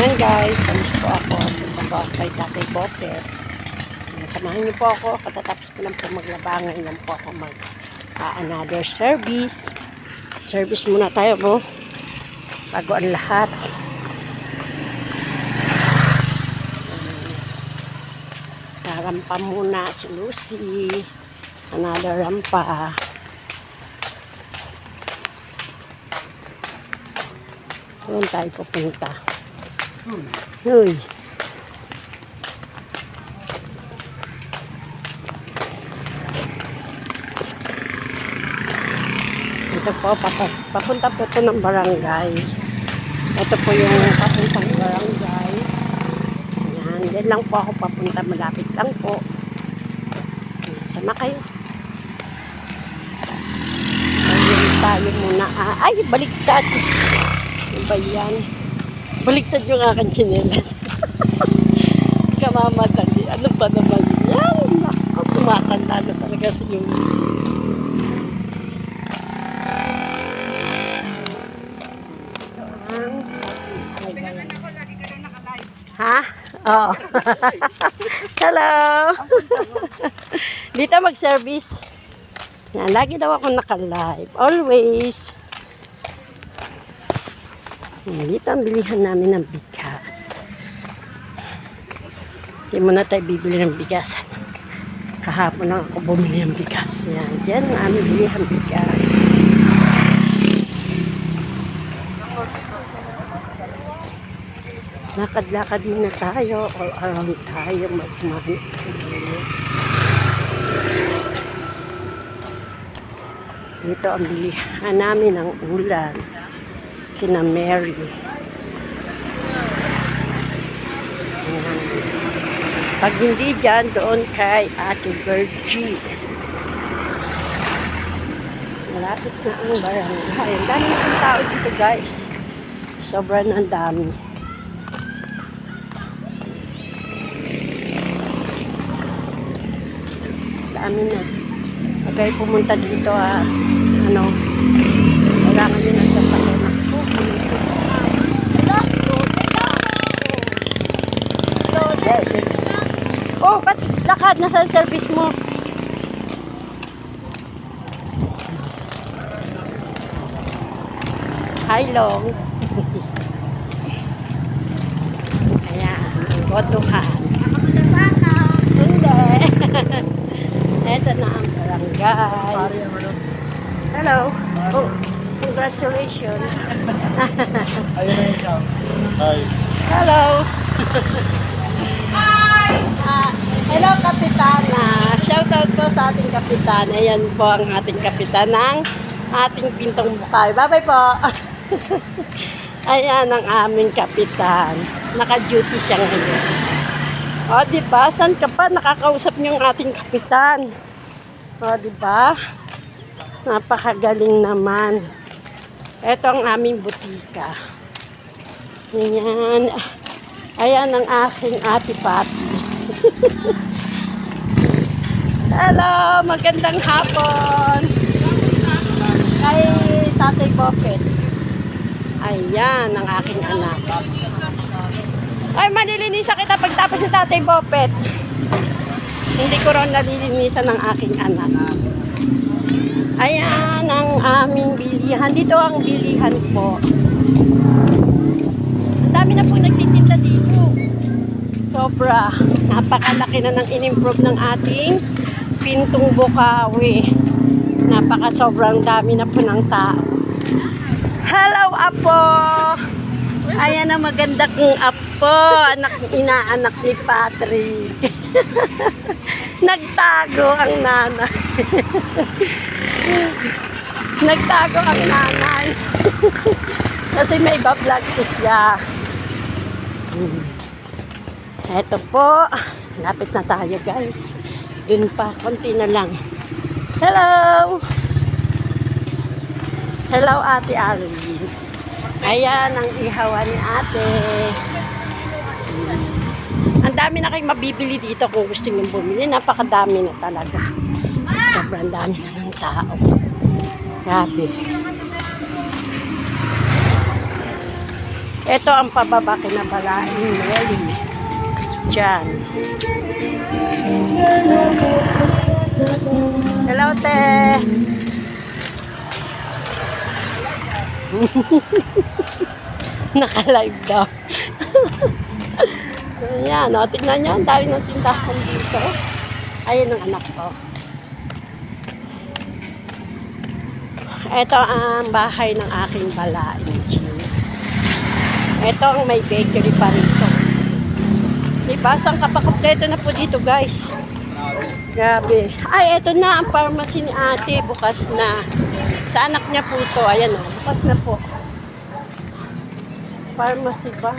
Yan guys, alis po ako. Punta po ako kay Tatay Bopet. Samahan niyo po ako. Katatapos ko lang po maglaba. Ngayon lang po ako another service. Service muna tayo po. Bago ang lahat. Rampa muna si Lucy. Another rampa. Doon tayo pupunta. Uy. Ito po, papunta po ito ng barangay. Ito po yung papuntang barangay. Ayan, yan lang po ako papunta. Malapit lang po. Sama kayo. Ayun tayo muna. Ay, baliktad. Ano ba yan? Baliktad yung aking tsinelas. Kamamatali. Ano ba naman yan? Ako, tumatanda na talaga sa yung... Ha? Oo. Hello! Dito mag-service. Yan, lagi daw ako naka-live. Always. Yan, dito ang bilihan namin ng bigas. Hindi muna tayo bibili ng bigas. Kahapon lang ako bumili ng bigas. Yan, dyan ang aming bilihan bigas. Lakad-lakad muna tayo. All around tayo. Magmano. Dito ang bilihan namin ng ulan. Kina Mary. Ayan. Pag hindi dyan, doon kay Ate Virgie. Malapit na ang barangay. Ang dami ng tao dito guys. Sobrang ang dami. Dami na. Pag kayo pumunta dito ano, kailangan nyo na sasakyan. Oh, ba't lakad na sa service mo? Hi, Long. Ayan, ang botohan. Hindi. Ito na ang barangay. Hello. Oh, congratulations. Ayun na siya. Hi. Hello. Hello, Kapitana. Shoutout po sa ating Kapitana. Ayan po ang ating Kapitan ng ating Pintong Bukay. Bye-bye po. Ayan ang aming Kapitan. Naka-duty siya ngayon. O, diba? Saan ka pa? Nakakausap niyo ang ating Kapitan. O, diba? Napakagaling naman. Ito ang aming butika. Ayan. Ayan ang aking Ate Pati. Hello! Magandang hapon! Kay Tatay Bopet. Ayan ang aking anak. Ay, malilinisan kita pagtapos ni Tatay Bopet. Hindi ko rin nalilinisan ng aking anak. Ayan ang aming bilihan. Dito ang bilihan po. Ang dami na po nagtitinda dito. Sobra. Napakalaki na ng in-improve ng ating Pintong Bukawi. Sobrang dami na po ng tao. Hello, Apo! Ayan ang maganda kong Apo. Inaanak ni Patrick. Nagtago ang nanay. Nagtago ang nanay. Kasi may iba-vlog ko siya. Eto po. Lapit na tayo guys. Dun pa. Konti na lang. Hello! Hello, Ate Arlene. Ayan ang ihawan ni Ate. Ang dami na kayong mabibili dito kung gusto nyo bumili. Napakadami na talaga. Sobrang dami na ng tao. Grabe. Ito ang pababa kinabalain Mary. Diyan. Hello, te. Naka-live daw. Ayan, o, tignan nyo. Ang dami ng tindahan dito. Ayun ang anak ko. Ito ang bahay ng aking balain. Ito ang may bakery pa rito. Diba? Saan kapakupleto na po dito, guys. Grabe. Ay, ito na ang pharmacy ni ate. Bukas na. Sa anak niya po ito. Ayan o. Bukas na po. Pharmacy ba?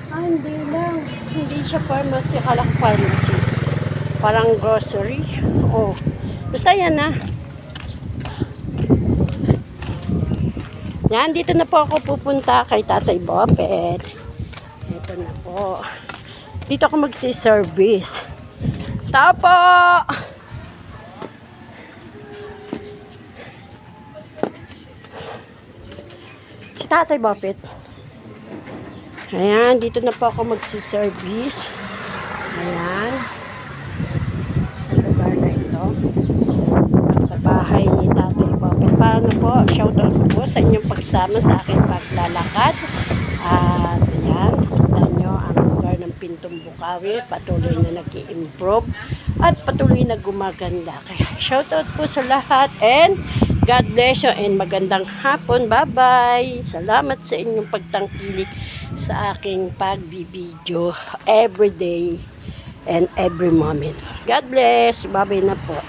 Ah, hindi lang. Hindi siya pharmacy. Akala ko pharmacy. Parang grocery. Oh. Basta yan na. Yan, dito na po ako pupunta kay Tatay Bopet. Ito na po. Dito ako magsi-service. Tao po! Si Tatay Bopet. Ayan, dito na po ako magsi-service. Ayan. Sa lugar na ito. Sa bahay ni Tatay Bopet. Paano po? Shoutout po sa inyong pagsama sa aking paglalakad. At ayan, kita nyo ang lugar ng Pintong Bukawi. Patuloy na nag-i-improve. At patuloy na gumaganda. Kaya shoutout po sa lahat. And God bless you and magandang hapon. Bye-bye. Salamat sa inyong pagtangkilik sa aking pagbibideo every day and every moment. God bless. Bye-bye na po.